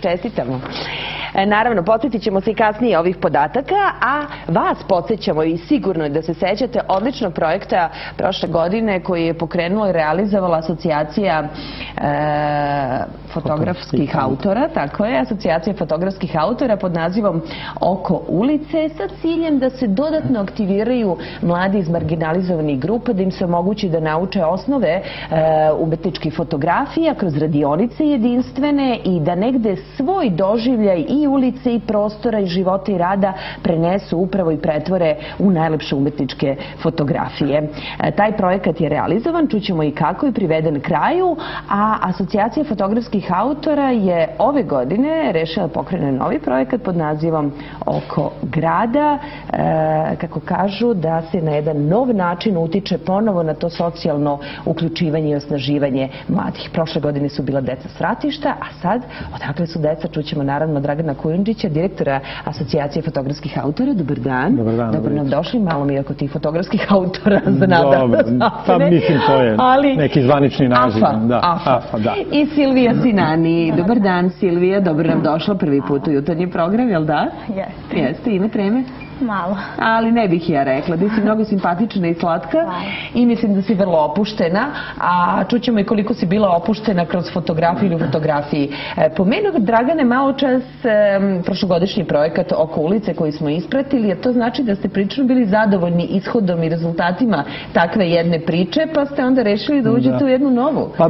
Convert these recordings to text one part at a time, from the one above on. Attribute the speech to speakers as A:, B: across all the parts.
A: Čestitamo. Naravno, podsjetit ćemo se i kasnije ovih podataka, a vas podsjećamo i sigurno da se sećate odličnog projekta prošle godine koji je pokrenula i realizovala asocijacija fotografskih autora, tako je, asocijacija fotografskih autora pod nazivom Oko ulice, sa ciljem da se dodatno aktiviraju mladi iz marginalizovanih grupa, da im se omogući da nauče osnove umetničkih fotografija kroz radionice jedinstvene i da negde svoj doživljaj i ulice i prostora i života i rada prenesu upravo i pretvore u najlepše umetničke fotografije. Taj projekat je realizovan, čućemo i kako je priveden kraju, a asocijacija fotografskih autora je ove godine rešila da pokrene novi projekat pod nazivom Oko grada, kako kažu da se na jedan nov način utiče ponovo na to socijalno uključivanje i osnaživanje mladih. Prošle godine su bila deca s Ratišta, a sad odakle su deca, čućemo naravno Dragana Kujundžića, direktora asocijacije fotografskih autora. Dobar dan.
B: Dobar dan.
A: Dobro nam došli, malo mi oko tih fotografskih autora za nadal.
B: Dobro, pa mislim to je neki zvanični naziv.
A: AFA, da. I Silvija Sinani. Dobar dan, Silvija, dobro nam došla prvi put u jutarnji program, jel da?
C: Jeste.
A: Jeste, ime treme?
C: Malo.
A: Ali ne bih ja rekla, da si mnogo simpatična i slatka i mislim da si vrlo opuštena, a čućemo i koliko si bila opuštena kroz fotografiju ili u fotografiji. Pomenuo Dragane malo čas prošlogodišnji projekat Oko ulice koji smo ispratili, a to znači da ste prilično bili zadovoljni ishodom i rezultatima takve jedne priče, pa ste onda rešili da uđete u jednu novu.
B: Pa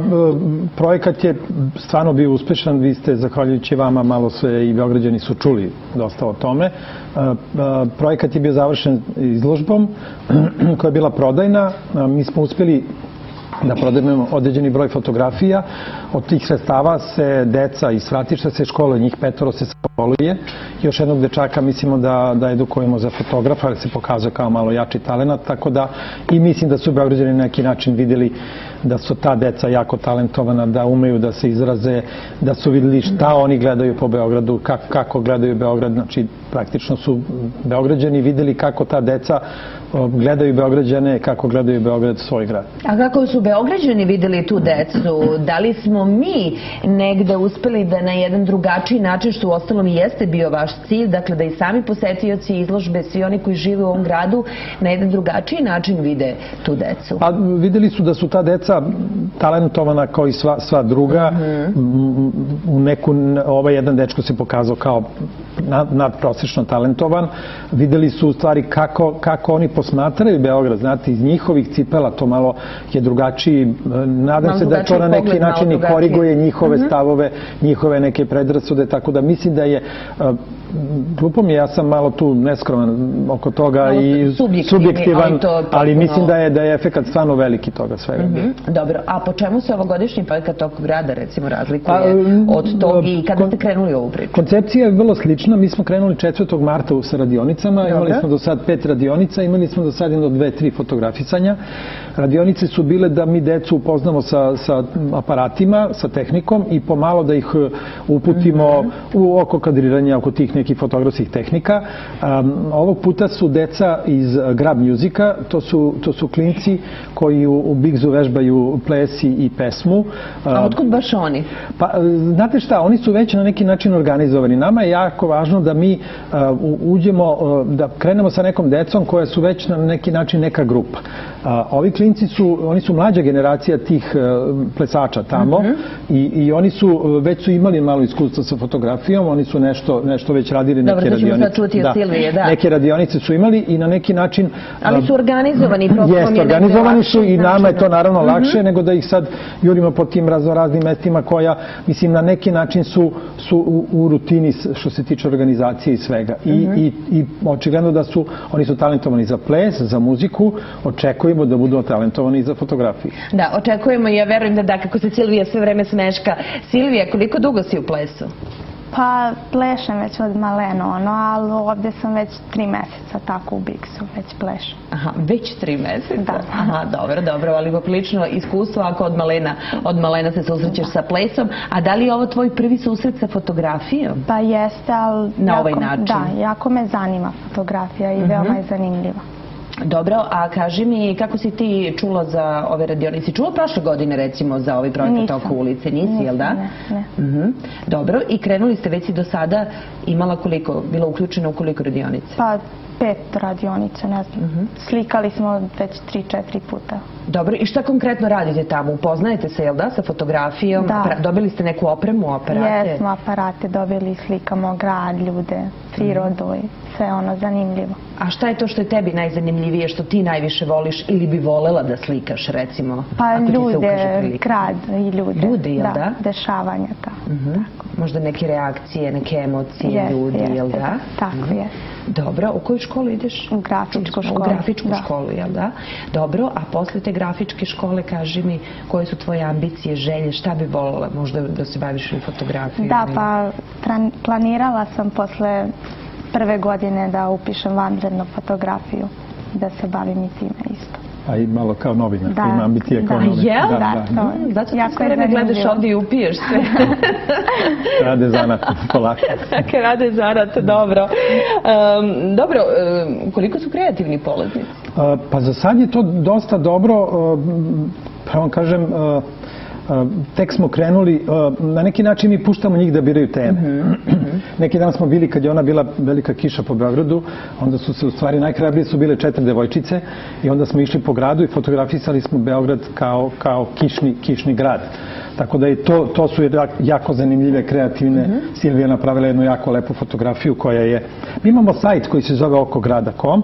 B: projekat je stvarno bio uspešan, vi ste, zahvaljujući vama, malo sve i Beograđani su čuli dosta o tome. Projekat je bio završen izložbom koja je bila prodajna. Mi smo uspjeli da prodajemo određeni broj fotografija. Od tih sredstava se deca iz Vratišta se škole, njih 5 se školuje. Još jednog dečaka mislimo da edukujemo za fotografa, jer se pokazuje kao malo jači talenat, tako da i mislim da su Beograđani na neki način vidjeli da su ta deca jako talentovana, da umeju da se izraze, da su vidjeli šta oni gledaju po Beogradu, kako gledaju Beograd. Znači, praktično su Beograđani vidjeli kako ta deca gledaju Beograđane, kako gledaju Beograd svoj grad.
A: A kako su Beograđani vidjeli tu decu? Da li smo mi negde uspeli da na jedan drugačiji način, što u ostalom i jeste bio vaš cilj, dakle da i sami posetioci izložbe, svi oni koji žive u ovom gradu, na jedan drugačiji način vide tu decu?
B: Pa vidjeli su da su ta deca talentovana kao i sva druga. Ovaj jedan dečko se pokazao kao nadprosečno talentovan. Videli su u stvari kako oni posmatraju Beograd, znate, iz njihovih cipela, to malo je drugačiji. Nadam se da to na neki način i koriguje njihove stavove, njihove neke predrasude, tako da mislim da je, glupo mi je, ja sam malo tu neskroman oko toga i subjektivan, ali mislim da je efekat stvarno veliki toga svega.
A: Dobro, a po čemu se ovogodišnji projekat Oko grada, recimo, razlikuje od tog i kada ste krenuli ovu priču?
B: Koncepcija je vrlo slična. Mi smo krenuli 4. marta sa radionicama, imali smo do sad 5 radionica, imali smo do sad 2-3 fotografisanja. Radionice su bile da mi decu upoznamo sa aparatima, sa tehnikom i pomalo da ih uputimo oko kadriranja, oko tih nekih fotografskih tehnika. Ovog puta su deca iz Grab Musika, to su klinci koji u Bigzu vežbaju ples i pesmu.
A: A otkud baš oni?
B: Pa, znate šta, oni su već na neki način organizovani. Nama je jako važno da mi uđemo, da krenemo sa nekom decom koja su već na neki način neka grupa. Ovi klinci oni su mlađa generacija tih plesača tamo i oni već su imali malo iskustva sa fotografijom, oni su nešto već radili, neke radionice. Dobro, to ćemo sad čuti od Silvije, da. Neke radionice su imali i na neki način...
A: Ali su organizovani.
B: Jeste, organizovani su i nama je to naravno lakše nego da ih sad jurimo po tim raznim mestima koja, mislim, na neki način su u rutini što se tiče organizacije i svega. I očigledno da oni su talentovani za ples, za muziku, očekujemo da budu talentovani i za fotografiju.
A: Da, očekujemo i ja verujem da kako se Silvija sve vreme smeška. Silvija, koliko dugo si u plesu?
C: Pa plešem već od maleno, ali ovdje sam već 3 meseca tako u Bigzu, već plešem.
A: Aha, već 3 meseca?
C: Da.
A: Aha, dobro, ali poprilično iskustvo ako od malena se susrećeš sa plesom. A da li je ovo tvoj prvi susret sa fotografijom?
C: Pa jeste, ali...
A: Na ovaj način?
C: Da, jako me zanima fotografija i veoma je zanimljiva.
A: Dobro, a kaži mi kako si ti čula za ove radionice? Si čula prošle godine recimo za ovaj projekat Oko ulice? Nisi, jel da?
C: Ne.
A: Dobro, i krenuli ste već i do sada imala koliko, bila uključena u koliko radionica?
C: Pa 5 radionica, ne znam. Slikali smo već 3-4 puta.
A: Dobro, i šta konkretno radite tamo? Upoznajete se, jel da, sa fotografijom?
C: Da.
A: Dobili ste neku opremu, aparate?
C: Jesmo, aparate dobili, slikamo grad, ljude, prirodu i sve ono zanimljivo.
A: A šta je to što je tebi najzanimljivije, što ti najviše voliš ili bi volela da slikaš, recimo?
C: Pa ljude, grad i ljude.
A: Ljude, jel da?
C: Dešavanja, tako.
A: Možda neke reakcije, neke emocije ljudi, jel da?
C: Tako je.
A: Dobro, u koju školu ideš?
C: U grafičku školu.
A: U grafičku školu, jel da? Dobro, a posle te grafičke škole kaži mi koje su tvoje ambicije, želje, šta bi voljela možda da se baviš u fotografiju?
C: Da, pa planirala sam posle prve godine da upišem vanrednu fotografiju, da se bavim i time isto.
B: A i malo kao novinar, ima ambicije kao novinar.
A: Jel?
C: Da.
A: Zato ti sve vreme gledaš ovdje i upiješ sve.
B: Rade zanat, polako.
A: Rade zanat, dobro. Dobro, koliko su kreativni polaznici?
B: Pa za sad je to dosta dobro, pravo kažem, tek smo krenuli, na neki način mi puštamo njih da biraju teme. Neki dan smo bili, kad je ona bila velika kiša po Beogradu, onda su se u stvari najhrabrije su bile 4 devojčice i onda smo išli po gradu i fotografisali smo Beograd kao kišni grad. Tako da to su jako zanimljive, kreativne. Silvija napravila jednu jako lepu fotografiju koja je... Mi imamo sajt koji se zove okograda.com,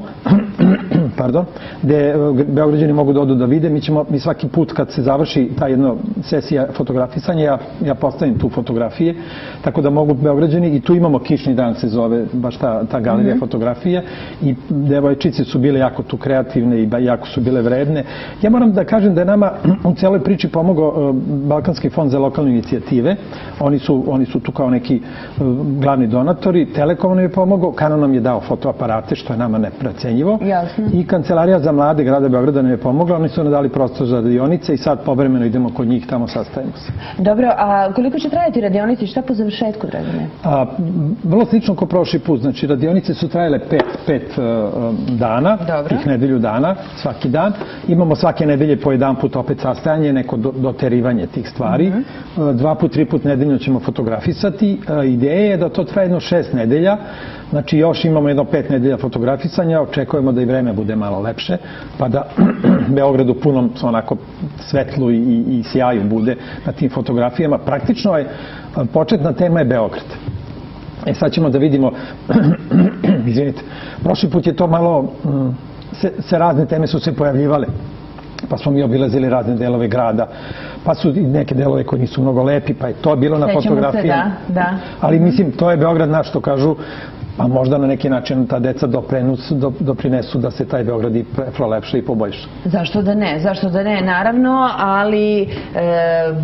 B: gde Beograđani mogu da odu da vide. Mi svaki put kad se završi ta jedna sesija fotografisanja, ja postavim tu fotografije, tako da mogu Beograđani, i tu imamo Kišni dan se zove, baš ta galerija fotografije, i devojčice su bile jako tu kreativne i jako su bile vredne. Ja moram da kažem da je nama u celoj priči pomogao Balkanski fond za lokalne inicijative. Oni su tu kao neki glavni donatori. Telekom nam je pomogao, Canon nam je dao fotoaparate, što je nama neprocenjivo. I Kancelarija za mlade grada Beograda nam je pomogla. Oni su nam dali prostor za radionice i sad povremeno idemo kod njih, tamo sastajemo se.
A: Dobro, a koliko će trajati radionice i šta po završetku, Dragane?
B: Vrlo slično kao prošli put. Znači, radionice su trajale 5 dana, tih nedelju dana, svaki dan. Imamo svake nedelje po jedan put opet sastajanje, neko doterivanje tih stvari. 2 put, 3 put nedeljno ćemo fotografisati. Ideja je da to traje jedno 6 nedelja. Znači, još imamo jedno 5 nedelja fotografisanja. Očekujemo da i vreme bude malo lepše, pa da Beogradu punom onako svetlu i sjaju bude na tim fotografijama. Praktično je, početna tema je Beograd. Sad ćemo da vidimo, izvinite, prošli put je to malo, razne teme su se pojavljivale. Pa smo mi obilazili razne delove grada, pa su i neke delove koji nisu mnogo lepi, pa je to bilo na fotografijama. Ali mislim, to je Beograd naš, što kažu, pa možda na neki način ta deca doprinesu da se taj Beograd i prolepša i poboljša.
A: Zašto da ne? Zašto da ne? Naravno, ali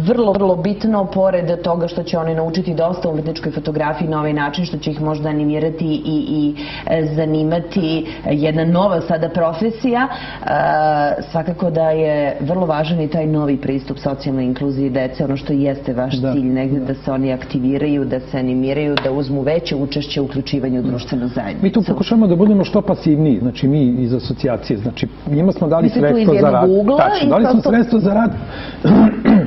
A: vrlo, vrlo bitno, pored toga što će oni naučiti dosta umetničkoj fotografiji na ovaj način, što će ih možda animirati i zanimati jedna nova sada profesija, svakako da je vrlo važan i taj novi pristup socijalnoj inkluziji dece, ono što jeste vaš cilj, negde da se oni aktiviraju, da se animiraju, da uzmu veće učešće u uključivanju društvenu zajednicu.
B: Mi tu pokušamo da budemo što pasivniji, znači mi iz asocijacije, znači njima smo dali sredstvo za rad. Tačno, dali smo sredstvo za rad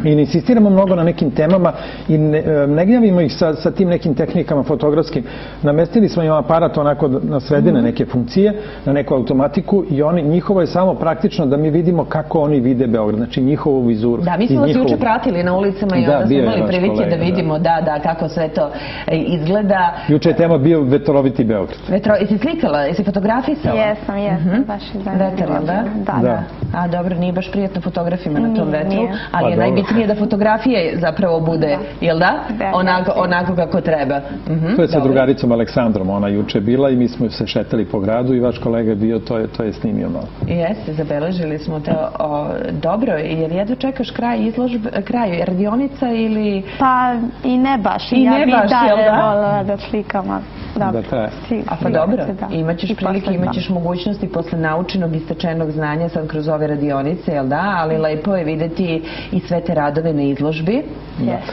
B: i ne insistiramo mnogo na nekim temama i ne gnjavimo ih sa tim nekim tehnikama fotografskim. Namestili smo im aparat onako na sredine neke funkcije, na neku automatiku i njihovo je samo praktično da mi vidimo kako oni vide Beograd, znači njihovu vizuru.
A: Da, mi smo vas juče pratili na ulicama i onda smo imali prilike da vidimo kako sve to izgleda.
B: Juče je tema bio vetroviti Beograd.
A: Jesi slikala? Jesi fotografisala?
C: Jesam, baš je zanimljivo.
A: Vetar, jel da?
C: Da.
A: A dobro, nije baš prijatno fotografima na tom vetru, ali je najbitnije da fotografije zapravo bude, jel da? Onako kako treba.
B: To je sa drugaricom Aleksandrom, ona juče bila i mi smo se šetali po gradu i vaš kolega je bio, to je snimio malo.
A: Jeste, zabeležili smo to. Dobro, jer jedva čekaš kraj radionica ili...
C: Pa i ne baš.
A: I ne baš, jel da?
C: Ja bih dalje volila da slikam.
B: da traje.
A: A pa dobro, imaćeš prilike, imaćeš mogućnosti posle naučenog i stečenog znanja sad kroz ove radionice, jel da? Ali lepo je videti i sve te radove na izložbi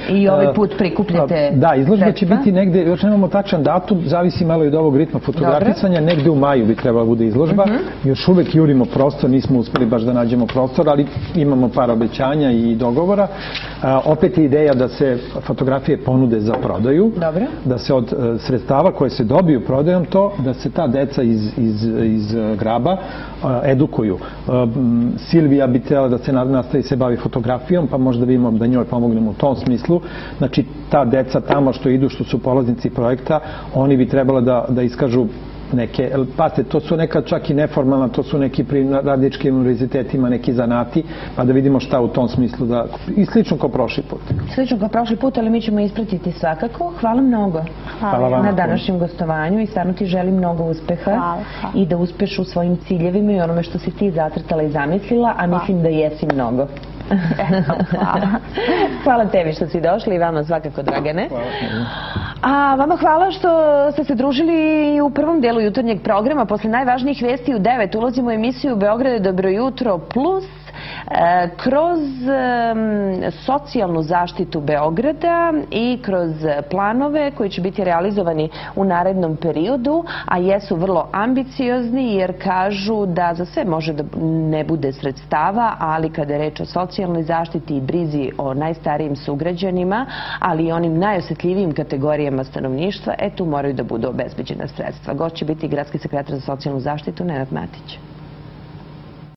A: i ovaj put prikupljate.
B: Da, izložba će biti negde, još nemamo tačan datum, zavisi malo i od ovog ritma fotografisanja, negde u maju bi trebala bude izložba. Još uvek jurimo prostor, nismo uspeli baš da nađemo prostor, ali imamo par obećanja i dogovora. Opet je ideja da se fotografije ponude za prodaju, da se od sredstava koje se dobiju prodajom to, da se ta deca iz Graba edukuju. Silvija bi htjela da se nastavi se bavi fotografijom, pa možda vidimo da njoj pomognemo u tom smislu. Znači, ta deca tamo što idu, što su polaznici projekta, oni bi trebala da iskažu neke, pazite, to su nekad čak i neformalna, to su neki pri radničkim univerzitetima, neki zanati, pa da vidimo šta u tom smislu da, i slično kao prošli put.
A: Slično kao prošli put, ali mi ćemo ispratiti svakako. Hvala mnogo na današnjem gostovanju i stvarno ti želim mnogo uspeha i da uspeš u svojim ciljevima i onome što si ti zacrtala i zamislila, a mislim da jesi mnogo. Hvala tebi što si došli i vama svakako, Dragane. A vama hvala što ste se družili u prvom delu jutarnjeg programa. Posle najvažnijih vesti u 9 ulazimo u emisiju Beograd je dobro jutro plus kroz socijalnu zaštitu Beograda i kroz planove koji će biti realizovani u narednom periodu, a jesu vrlo ambiciozni jer kažu da za sve može da ne bude sredstava, ali kada je reč o socijalnoj zaštiti i brizi o najstarijim sugrađanima, ali i onim najosetljivijim kategorijama stanovništva, tu moraju da budu obezbeđena sredstva. Gost će biti gradski sekretar za socijalnu zaštitu Nenad Matić.